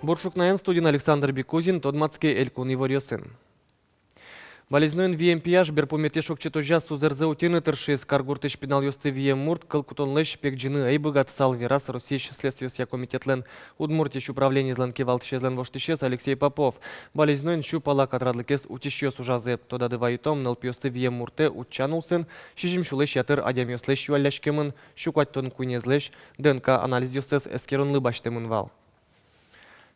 Боршукнаен студен Александр Бекузин, Тодмацкий Элькун Ивориосын. Болезнойн ВМПH берпометешок четожа сузерзе утины тершис каргуртыш пенал ёсты ВМ-мурт калкутонлыш пекджины айбыгат салвирас Российский следствия комитетлен Удмуртиш управление зланки валтышезлен воштышез Алексей Попов. Болезнойн щупала катрадлыкес утишёс ужазы. Тода дывайтом налпёсты ВМ-мурте утчанулсын, шижим шулыш ятыр адямёслыш юалляшкемын, щукаттон куйнезлыш, ДНК анализ ёсыз эскеронлы баштемын вал.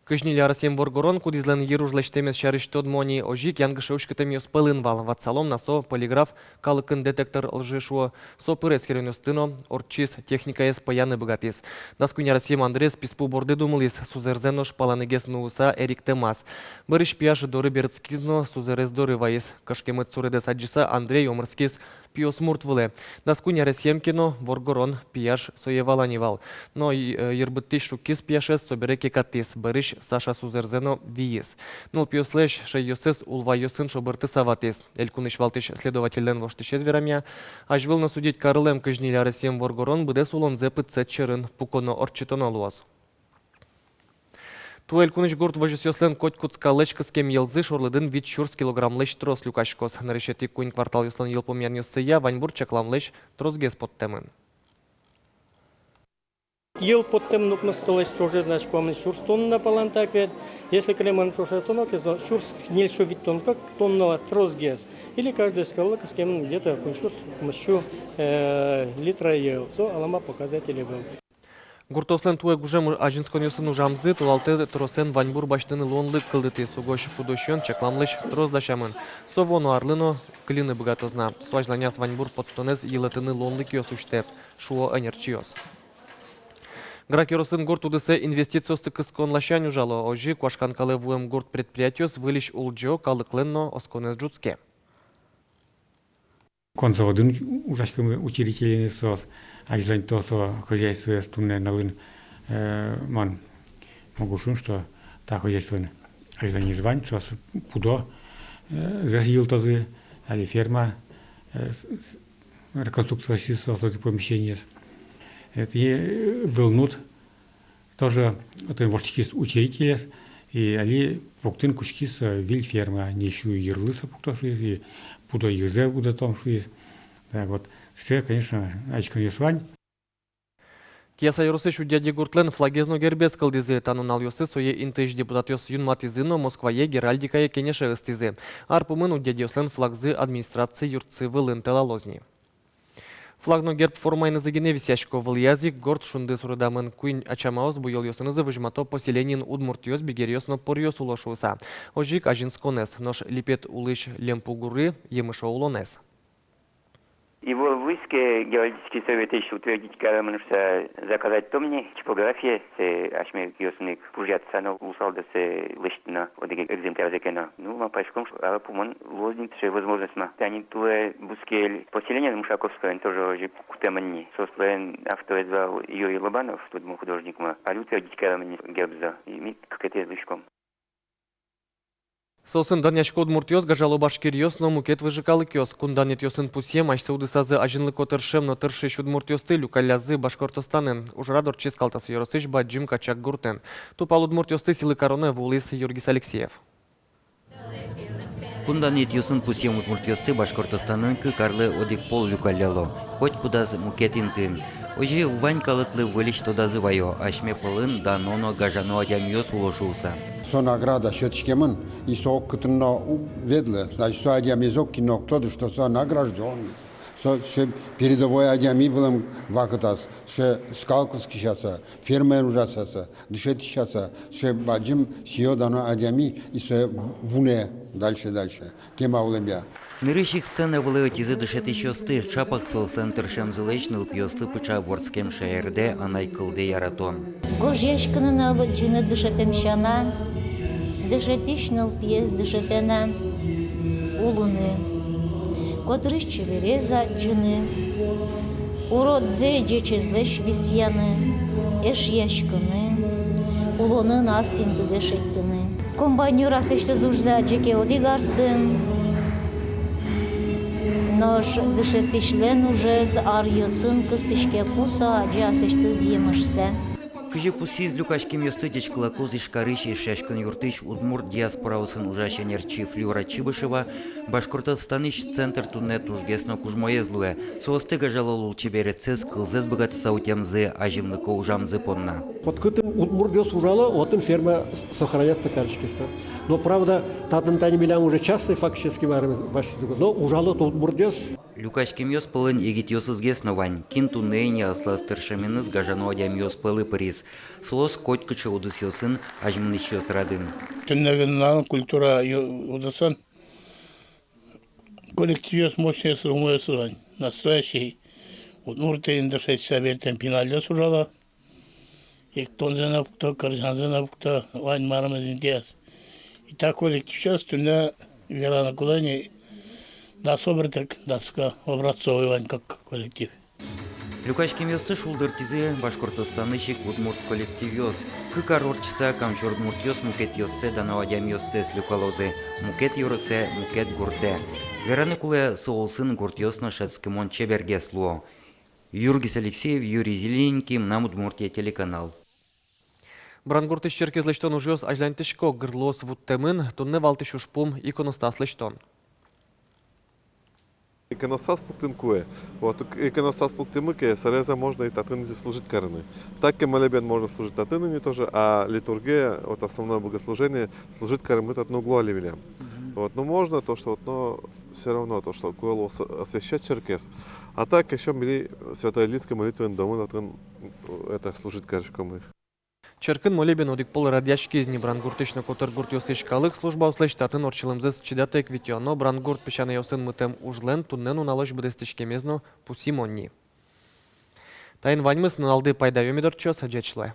Кышнили Арасем Воргорон, кудизлен еружлештемес шарыштод мони ожик янгышеушкетем йоспылын вал. Ватсалом насо полиграф калыкын детектор лжешуо. Со пырес керенёстыно, орчис техника ес паяны богатис. Наскуни Арасем Андрес писпу борды думылис, сузерзенош паланегес нууса Эрик Темас. Барыш пияш доры берцкизно, сузерез доры ваис. Кашкемет суредес аджиса Андрей Омрскис. Пиос муртвылы. Наскуни Арасем кино, Воргорон, пияш соеваланивал. Но ербыттиш шукис пияшес собереки катис. Барыш Саша Сузерзено виес. Нул пиослеш шейосес улвайосын шобырты саватис. Элькуныш валтыш следовательден воштышез верамя. Ажвыл насудить Карлем кыжнили Арасем Воргорон быдес улон зепы цетчерын пуконо орчитоно луаз. Ту элькуныш гурт вожесёслен коть куцкалечка с кем елзы шорлыдын вид чурс килограммлеш трос люкашкос. На решети кунь квартал ёслен елпомянёсыя ваньбур чакламлеш тросгес подтемын. Ел под тем нукна столес чуже значит ком шурс тонна палантакет. Если креман шурс тонок, шурс нельшо вид тонка тонна тросгес. Или каждый скала с кем где-то кун шурс мощу литра ел. Со алама показатели был. Гуртослен туе гужем ажинсконёсын ужамзы, тулалте тросен ваньбур баштыны лонлык кылдыты сугош худощен чакламлыш троздашамын. Совону арлыно клины богатозна. Сважланяс ваньбур подтонез елетыны лонлык ёсуштеп. Шуо энерчиос. Гракеросын гурт удысе инвестициосты кыскон лащань ужало. Ожи квашканкале вуем гурт предприятиос вылиш улджо калыкленно осконез джуцке. Конзаводын ужашками учредителями сос, ажлань то, что хозяйство стунне налын ман могушун, что та хозяйство ажлань звань, сос пудо засил тоже, али ферма, реконструкция сос помещения. Это волнут тоже это вождики учредители и они поктын кучкис виль ферма не еще ярлыса пуктоши и пудо юзе буде том что есть. Так вот все конечно очкон свань. Кияса Ярусышу дяди Гуртлен флагезно гербес кылдызы танунал ёсы сое интыш депутат ёс юнматизыно Москвае геральдикае кенеше ыстызы. Арпумын у дяди ёслен флагзы администрации юртсы вылын телалозни. Флагно герб формайны загине висяшко выл язык горд шунды сурдамын куин ачамаос буйол ёсынызы выжмато поселенин удмурт ёс бигер ёсно пор ёс улошуса. Ожик ажинсконес, нош липет улыш лемпугуры емышо улонес. Его выске геологический совет еще утвердить карамануса заказать томни типографии се ашме киосник пужат сано усалда се лиштна одеге экземпляр закена. Ну вам пашком а пуман лозник ше возможность ма. Тани туе буске поселение Мушаковское тоже уже кутемани. Сослен автоэзвал Юрий Лобанов, тут мой художник ма. А утвердить карамани гербза и ми какая-то лишком. Сосын даняшко удмурт гажало башкир ёс, но мукет выжикалык ёс. Кунданет ёсын пусьем, ашса удысазы ажинлык отыршем, но тыршиш удмурт ёсты люкалязы Башкортостанын. Ужрадор чискалтас ёросыш баджим качак гуртен. Тупал удмурт ёсты силы короны вулис Юргис Алексеев. Кунданет ёсын пусьем удмурт ёсты Башкортостанын карлы одик пол люкаляло. Хоть кудаз мукетин тын. Ожи вань калыклы вылиш тодазы вайо, ашме пылын да ноно гажано адям ёс улошулса. Со награда счетчикемын и со кытынно ведле, значит, со адиамизок кино кто-то, что со награжден. Со передовой адиами былым вакытас, что скалкус кишаса, фермер ужасаса, дышет кишаса, что баджим сио дано адиами и со вуне дальше, кема улемья. Нырышик сцена вылы отизы дышет еще сты, чапак соуслен тершем зылечныл пьёслы пыча ворскем шаерде, анай кылды яратон. Гожешканы налы джины дышетем щана, дышетишныл пьес дышетена улуны. Котрыш чевереза джины, уродзе джечезлеш висяны, эш яшканы, улуны насинты дышеттыны. Комбайнёр асеште зужза джеке одигарсын, Нож дышетишлен уже з арьосын кыстышке куса, джасеште зъемышсе. Кыжы пусиз люкашким ёсты дечкалакуз ишкарыш и шашкын юртыш удмурт диаспораусын ужашенерчи Флюра Чибышева Башкортостаныш центр тунне тужгесно кужмоезлуе. Соостыга жалолул чеберецез кылзез богат саутемзы ажимлыко ужамзы понна. Подкытым удмурт диос ужала, отым ферма сохраняется карышкиса. Но правда, татым тани милям уже частный фактически башкирсуга. Но ужала удмурт диос. Люкашким ёс пылын егит ёсызгес новань. Кин туннейне асластыршаминыз гажано адям ёс пылы приз. Соос котькычы удыс ёсын ажмыныш ёс радын. Туннегеннан культура удасан. Коллектив мощный сумой сувань. Настоящий. Удмуртейн дышать сабертен пинальдес ужала. И тонзена пукта, каржанзена пукта, вань марамазин диас. И так коллектив сейчас тунне верана куда не да собртек даска образцовый вань как коллектив. Люкашким ёсты шулдыртизы Башкортостанышик удмурт коллектив ёс. Кыкар орчыса камчор удмурт ёс мукет ёссе дано адям ёссе с люкалозы. Мукет ёрысе мукет гурте. Вераны куле соолсын гурт ёсна шацкимон чебергеслуо. Юргис Алексеев, Юрий Зелененький, нам Удмуртия телеканал. Брангуртыш черкезлештон ужёс ажлантышко гырлос вуттемын, тунне валтыш ушпум иконостаслештон. Иконостас пуктынкуе. Вот иконостас пуктымыке сареза можно и татыны служить карны. Так и молебен можно служить татынами тоже, а литургия, вот основное богослужение, служить кармы от углу оливелем. Вот, ну можно то, что вот, но все равно то, что куэло освящать черкес. А так еще мили святоэлитской молитвенный дом, это служить карышком их. Черкын молебен одик пол радяшкизни брангуртышно котыргурт ёсышкалык служба услештатын орчылымзыз чидатек витёно брангурт пешаны ёсын мытем ужлен туннен уналыш бдестишкемезно пусимонни. Тайын ваньмыз налды пайда ёмидорчос аджечле.